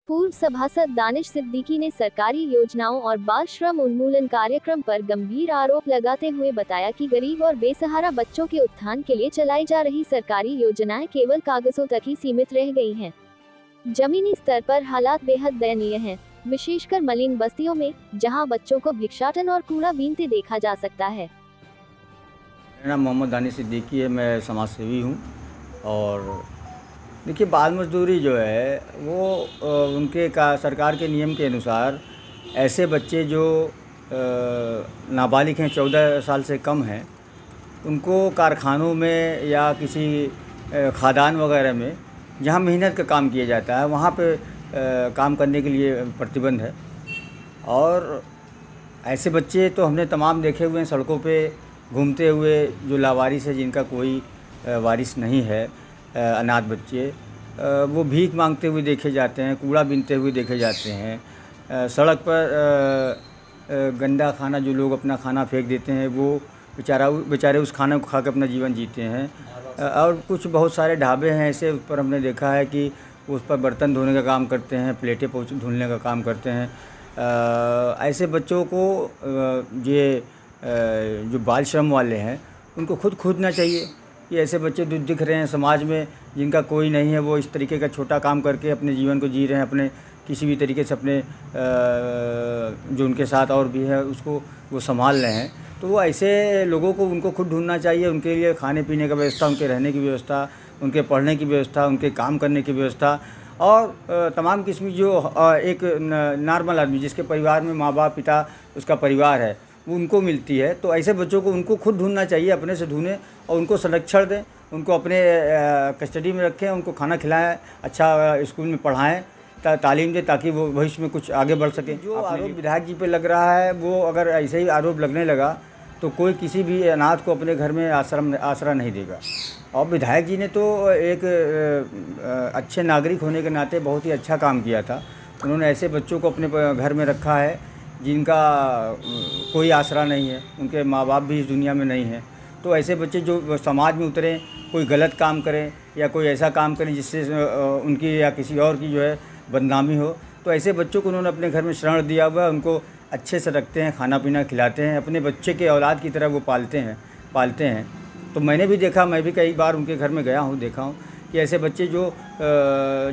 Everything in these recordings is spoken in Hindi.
पूर्व सभासद दानिश सिद्दीकी ने सरकारी योजनाओं और बाल श्रम उन्मूलन कार्यक्रम पर गंभीर आरोप लगाते हुए बताया कि गरीब और बेसहारा बच्चों के उत्थान के लिए चलाई जा रही सरकारी योजनाएं केवल कागजों तक ही सीमित रह गई हैं। जमीनी स्तर पर हालात बेहद दयनीय हैं, विशेषकर मलिन बस्तियों में, जहां बच्चों को भिक्षाटन और कूड़ा बीनते देखा जा सकता है। मेरा नाम मोहम्मद दानिश सिद्दीकी है। मैं समाज सेवी हूँ। और देखिए, बाल मजदूरी जो है वो उनके सरकार के नियम के अनुसार ऐसे बच्चे जो नाबालिग हैं, 14 साल से कम हैं, उनको कारखानों में या किसी खादान वगैरह में जहाँ मेहनत का काम किया जाता है वहाँ पे काम करने के लिए प्रतिबंध है। और ऐसे बच्चे तो हमने तमाम देखे हुए हैं सड़कों पे घूमते हुए, जो लावारिस है, जिनका कोई वारिस नहीं है, अनाथ बच्चे, वो भीख मांगते हुए देखे जाते हैं, कूड़ा बीनते हुए देखे जाते हैं। सड़क पर गंदा खाना, जो लोग अपना खाना फेंक देते हैं, वो बेचारे उस खाने को खा के अपना जीवन जीते हैं। और कुछ बहुत सारे ढाबे हैं ऐसे, उस पर हमने देखा है कि उस पर बर्तन धोने का काम करते हैं, प्लेटें धुलने का काम करते हैं। ऐसे बच्चों को ये जो बाल श्रम वाले हैं उनको खुद खोजना चाहिए। ये ऐसे बच्चे दिख रहे हैं समाज में, जिनका कोई नहीं है, वो इस तरीके का छोटा काम करके अपने जीवन को जी रहे हैं, अपने किसी भी तरीके से अपने जो उनके साथ और भी है उसको वो संभाल रहे हैं। तो वो ऐसे लोगों को उनको खुद ढूंढना चाहिए। उनके लिए खाने पीने का व्यवस्था, उनके रहने की व्यवस्था, उनके पढ़ने की व्यवस्था, उनके काम करने की व्यवस्था, और तमाम किस्म जो एक नॉर्मल आदमी जिसके परिवार में माँ बाप, पिता, उसका परिवार है, वो उनको मिलती है। तो ऐसे बच्चों को उनको खुद ढूंढना चाहिए, अपने से ढूंढें और उनको संरक्षण दें, उनको अपने कस्टडी में रखें, उनको खाना खिलाएं, अच्छा स्कूल में पढ़ाएं, तालीम दें, ताकि वो भविष्य में कुछ आगे बढ़ सकें। जो आरोप विधायक जी पे लग रहा है, वो अगर ऐसे ही आरोप लगने लगा तो कोई किसी भी अनाथ को अपने घर में आसरा नहीं देगा। और विधायक जी ने तो एक अच्छे नागरिक होने के नाते बहुत ही अच्छा काम किया था। उन्होंने ऐसे बच्चों को अपने घर में रखा है जिनका कोई आसरा नहीं है, उनके माँ बाप भी इस दुनिया में नहीं है। तो ऐसे बच्चे जो समाज में उतरें, कोई गलत काम करें या कोई ऐसा काम करें जिससे उनकी या किसी और की जो है बदनामी हो, तो ऐसे बच्चों को उन्होंने अपने घर में शरण दिया हुआ है। उनको अच्छे से रखते हैं, खाना पीना खिलाते हैं, अपने बच्चे के औलाद की तरह वो पालते हैं। तो मैंने भी देखा, मैं भी कई बार उनके घर में गया हूँ, देखा हूँ कि ऐसे बच्चे जो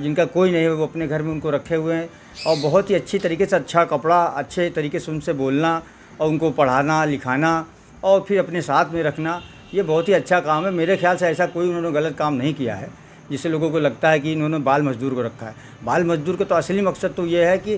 जिनका कोई नहीं है, वो अपने घर में उनको रखे हुए हैं। और बहुत ही अच्छी तरीके से, अच्छा कपड़ा, अच्छे तरीके से उनसे बोलना और उनको पढ़ाना लिखाना और फिर अपने साथ में रखना, ये बहुत ही अच्छा काम है। मेरे ख्याल से ऐसा कोई उन्होंने गलत काम नहीं किया है जिससे लोगों को लगता है कि इन्होंने बाल मजदूर को रखा है। बाल मजदूर का तो असली मकसद तो ये है कि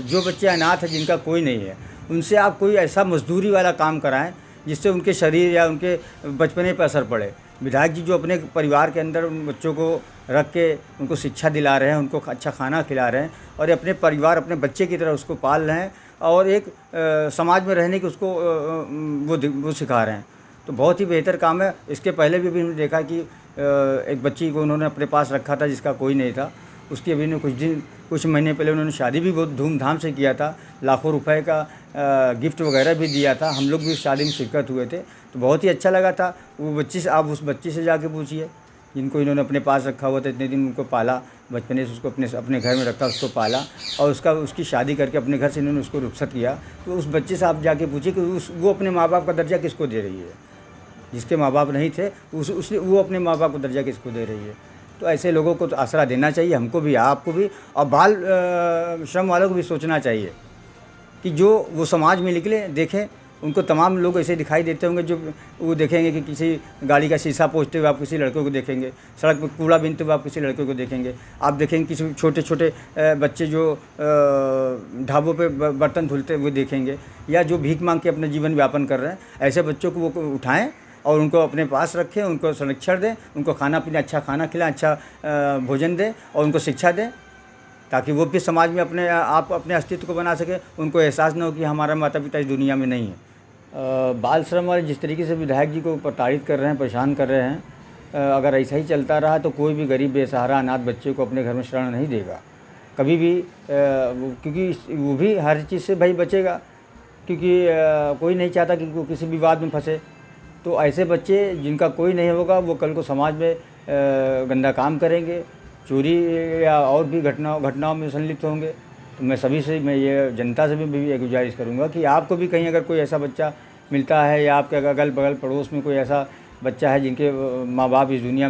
जो बच्चे अनाथ हैं, जिनका कोई नहीं है, उनसे आप कोई ऐसा मजदूरी वाला काम कराएं जिससे उनके शरीर या उनके बचपने पर असर पड़े। विधायक जी जो अपने परिवार के अंदर उन बच्चों को रख के उनको शिक्षा दिला रहे हैं, उनको अच्छा खाना खिला रहे हैं और अपने परिवार, अपने बच्चे की तरह उसको पाल रहे हैं और एक समाज में रहने की उसको वो सिखा रहे हैं, तो बहुत ही बेहतर काम है। इसके पहले भी हमने देखा कि एक बच्ची को उन्होंने अपने पास रखा था जिसका कोई नहीं था। उसकी अभी ने कुछ महीने पहले उन्होंने शादी भी बहुत धूमधाम से किया था, लाखों रुपए का गिफ्ट वगैरह भी दिया था। हम लोग भी शादी में शिरकत हुए थे, तो बहुत ही अच्छा लगा था। वो बच्ची से, आप उस बच्ची से जाके पूछिए जिनको इन्होंने अपने पास रखा हुआ था, इतने दिन उनको पाला, बचपने से उसको अपने घर में रखा, उसको पाला और उसकी शादी करके अपने घर से इन्होंने उसको रुखसत किया। तो उस बच्चे से आप जाके पूछिए कि वो अपने माँ बाप का दर्जा किसको दे रही है। जिसके माँ बाप नहीं थे वो अपने माँ बाप को दर्जा किसको दे रही है। तो ऐसे लोगों को तो आसरा देना चाहिए, हमको भी, आपको भी, और बाल श्रम वालों को भी सोचना चाहिए कि जो वो समाज में निकले, देखें उनको। तमाम लोग ऐसे दिखाई देते होंगे जो वो देखेंगे कि किसी गाड़ी का शीशा पोंछते हुए आप किसी लड़के को देखेंगे, सड़क पर कूड़ा बीनते हुए आप किसी लड़के को देखेंगे, आप देखेंगे किसी छोटे छोटे बच्चे जो ढाबों पे बर्तन धुलते हुए देखेंगे, या जो भीख मांग के अपना जीवन व्यापन कर रहे हैं। ऐसे बच्चों को वो उठाएं और उनको अपने पास रखें, उनको संरक्षण दें, उनको खाना पीना, अच्छा खाना खिलाएं, अच्छा भोजन दें और उनको शिक्षा दें, ताकि वो भी समाज में अपने अस्तित्व को बना सके। उनको एहसास न हो कि हमारा माता पिता इस दुनिया में नहीं है। बाल श्रम वाले जिस तरीके से विधायक जी को प्रताड़ित कर रहे हैं, परेशान कर रहे हैं, अगर ऐसा ही चलता रहा तो कोई भी गरीब बेसहारा अनाथ बच्चे को अपने घर में शरण नहीं देगा कभी भी, क्योंकि वो भी हर चीज़ से भाई बचेगा, क्योंकि कोई नहीं चाहता कि वो किसी विवाद में फंसे। तो ऐसे बच्चे जिनका कोई नहीं होगा, वो कल को समाज में गंदा काम करेंगे, चोरी या और भी घटनाओं में संलिप्त होंगे। तो मैं ये जनता से भी एक गुजारिश करूँगा कि आपको भी कहीं अगर कोई ऐसा बच्चा मिलता है या आपके अगल बगल पड़ोस में कोई ऐसा बच्चा है जिनके माँ बाप इस दुनिया